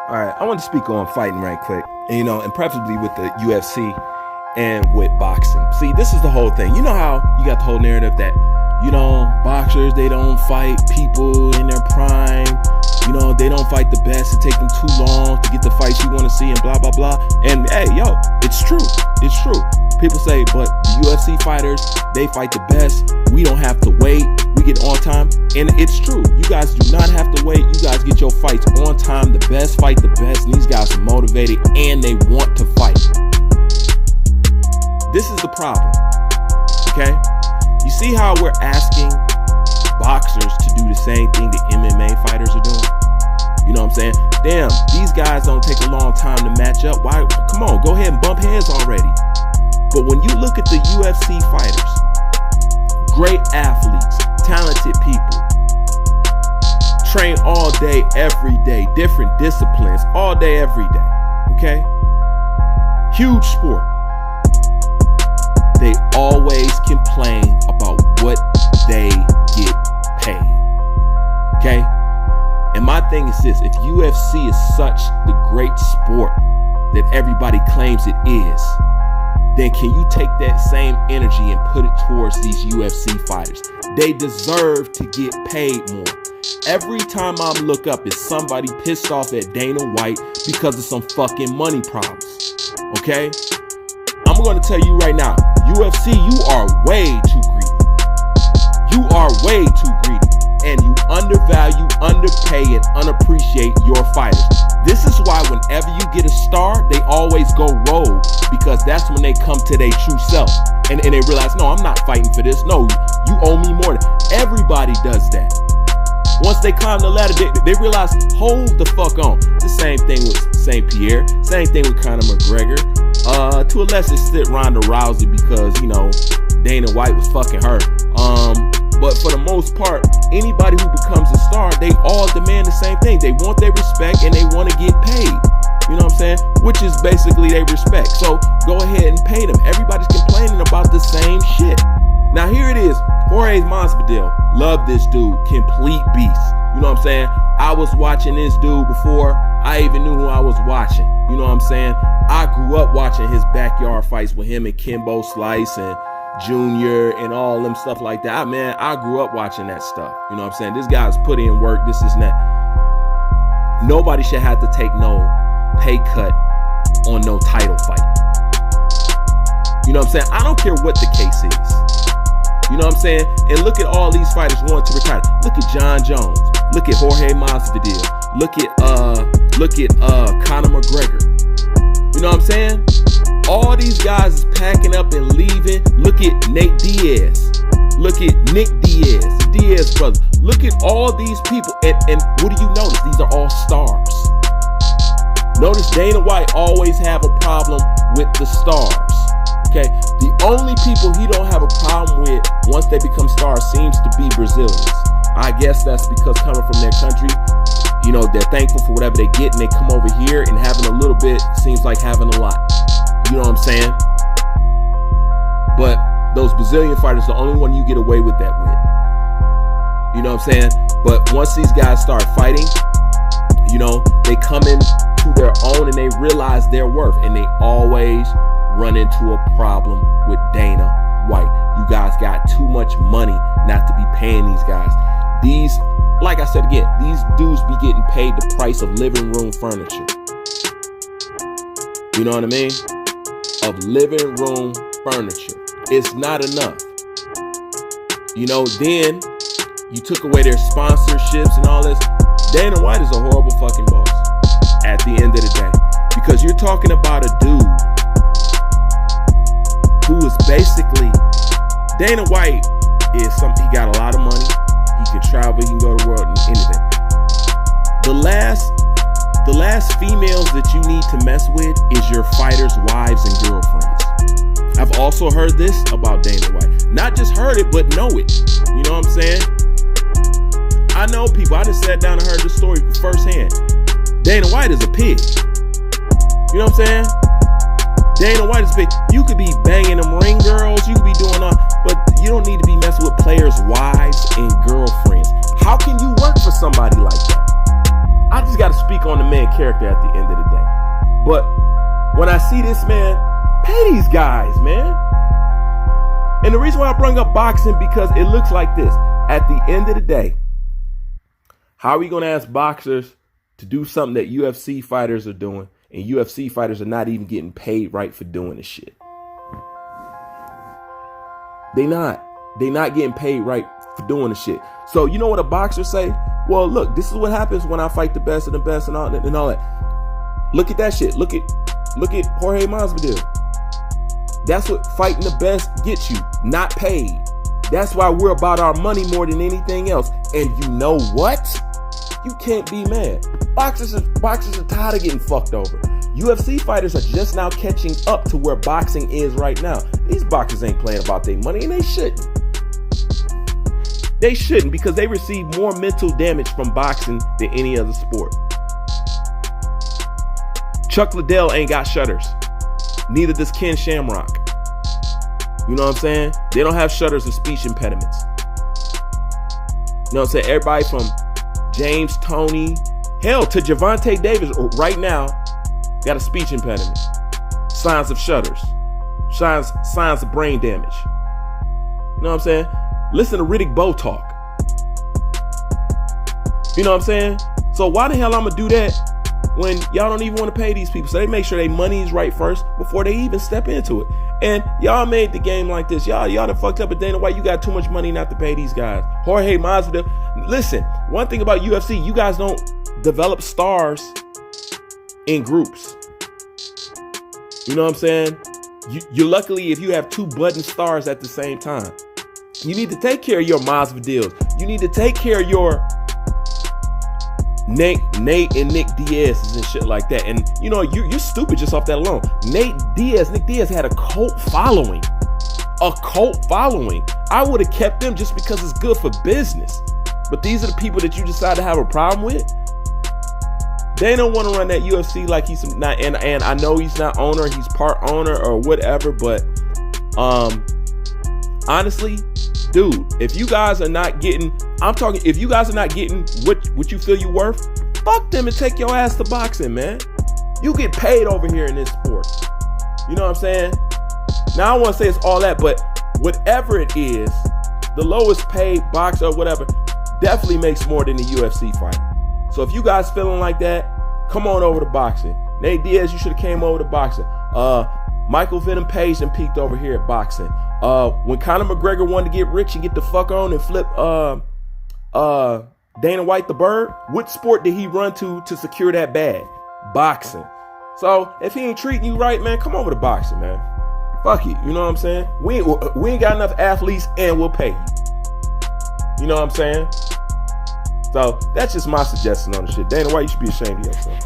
All right, I want to speak on fighting right quick, and preferably with the UFC and with boxing. See, this is the whole thing. You know how you got the whole narrative that, boxers, they don't fight people in their prime. They don't fight the best. It take them too long to get the fights you want to see and blah, blah, blah. And hey, it's true. It's true. People say, but the UFC fighters, they fight the best. We don't have to wait. We get on time. And it's true. You guys do not have to wait. You guys get your fights on time. The best fight the best. And these guys are motivated and they want to fight. This is the problem. Okay? You see how we're asking boxers to do the same thing the MMA fighters are doing? You know what I'm saying? Damn, these guys don't take a long time to match up. Why? Come on, go ahead and bump heads already. But when you look at the UFC fighters, great athletes, talented people, train all day, every day, different disciplines, all day, every day, okay? Huge sport. They always complain about what they get paid, okay? And my thing is this, if UFC is such the great sport that everybody claims it is, then can you take that same energy and put it towards these UFC fighters? They deserve to get paid more. Every time I look up, it's somebody pissed off at Dana White because of some fucking money problems, okay? I'm going to tell you right now, UFC, you are way too greedy. You are way too greedy. And you undervalue, underpay, and unappreciate your fighters. This is why whenever you get a star, they always go rogue, because that's when they come to their true self. And they realize, no, I'm not fighting for this. No, you owe me more. Everybody does that. Once they climb the ladder, they realize, hold the fuck on. The same thing with St. Pierre. Same thing with Conor McGregor. To a lesser extent, Ronda Rousey, because, Dana White was fucking her. But for the most part, anybody who becomes a star, they all demand the same thing. They want their respect and they want to get paid. You know what I'm saying? Which is basically their respect. So go ahead and pay them. Everybody's complaining about the same shit. Now here it is. Jorge Masvidal. Love this dude. Complete beast. You know what I'm saying? I was watching this dude before I even knew who I was watching. You know what I'm saying? I grew up watching his backyard fights with him and Kimbo Slice and Junior and all them stuff like that. Man, I grew up watching that stuff. You know what I'm saying? This guy's put in work, this is that. Nobody should have to take no pay cut on no title fight. You know what I'm saying? I don't care what the case is. You know what I'm saying? And look at all these fighters wanting to retire. Look at John Jones. Look at Jorge Masvidal. Look at Conor McGregor. You know what I'm saying? All these guys is packing up and leaving. Look at Nate Diaz. Look at Nick Diaz, the Diaz brothers. Look at all these people. And what do you notice? These are all stars. Notice Dana White always have a problem with the stars. Okay? The only people he don't have a problem with once they become stars seems to be Brazilians. I guess that's because coming from their country, they're thankful for whatever they get, and they come over here and having a little bit seems like having a lot. You know what I'm saying? But those Brazilian fighters, the only one you get away with that with. You know what I'm saying? But once these guys start fighting, they come into their own and they realize their worth, and they always run into a problem with Dana White. You guys got too much money not to be paying these guys. Like I said again, these dudes be getting paid the price of living room furniture. You know what I mean? Of living room furniture. It's not enough. Then you took away their sponsorships and all this. Dana White is a horrible fucking boss at the end of the day. Because you're talking about a dude who is basically, Dana White is he got a lot of money. He can travel, he can go to the world and anything. The last females that you need to mess with is your fighters' wives and girlfriends. I've also heard this about Dana White. Not just heard it, but know it. You know what I'm saying? I know people. I just sat down and heard the story firsthand. Dana White is a pig. You know what I'm saying? Dana White is a pig. You could be banging them ring girls. You could be doing all, but you don't need to be messing with players' wives and girlfriends. How can you work for somebody like that? I just got to speak speak on the man character at the end of the day. But when I see this, man, pay these guys, man. And the reason why I bring up boxing, because it looks like this. At the end of the day, how are we going to ask boxers to do something that UFC fighters are doing, and UFC fighters are not even getting paid right for doing this shit? They not getting paid right for doing the shit. So you know what a boxer say? Well, look, this is what happens when I fight the best of the best and all that. Look at that shit. Look at Jorge Masvidal. That's what fighting the best gets you, not paid. That's why we're about our money more than anything else. And you know what? You can't be mad. Boxers are tired of getting fucked over. UFC fighters are just now catching up to where boxing is right now. These boxers ain't playing about their money, and they shouldn't. They shouldn't, because they receive more mental damage from boxing than any other sport. Chuck Liddell ain't got shutters. Neither does Ken Shamrock. You know what I'm saying? They don't have shutters or speech impediments. You know what I'm saying? Everybody from James Toney, hell, to Gervonta Davis right now got a speech impediment. Signs of shutters. Signs of brain damage. You know what I'm saying? Listen to Riddick Bowe talk. You know what I'm saying? So why the hell I'm gonna do that when y'all don't even want to pay these people? So they make sure their money is right first before they even step into it. And y'all made the game like this. Y'all done fucked up at Dana White. You got too much money not to pay these guys. Jorge Masvidal. Listen, one thing about UFC, you guys don't develop stars in groups. You know what I'm saying? You're luckily if you have two budding stars at the same time. You need to take care of your Masvidals. You need to take care of your Nate and Nick Diaz and shit like that. And you know, you're stupid just off that alone. Nick Diaz had a cult following. I would have kept them just because it's good for business. But these are the people that you decide to have a problem with. They don't want to run that UFC like he's not, and I know he's not owner, he's part owner or whatever, but honestly, dude, if you guys are not getting, if you guys are not getting what you feel you're worth, fuck them and take your ass to boxing, man. You get paid over here in this sport. You know what I'm saying? Now, I don't want to say it's all that, but whatever it is, the lowest paid boxer or whatever definitely makes more than the UFC fighter. So if you guys feeling like that, come on over to boxing. Nate Diaz, you should have came over to boxing. Michael Venom Page and peaked over here at boxing. When Conor McGregor wanted to get rich and get the fuck on and flip Dana White the bird, what sport did he run to secure that bag? Boxing. So if he ain't treating you right, man, come over to boxing, man. Fuck it, you know what I'm saying? We ain't got enough athletes and we'll pay you. You know what I'm saying? So that's just my suggestion on the shit. Dana White, you should be ashamed of yourself.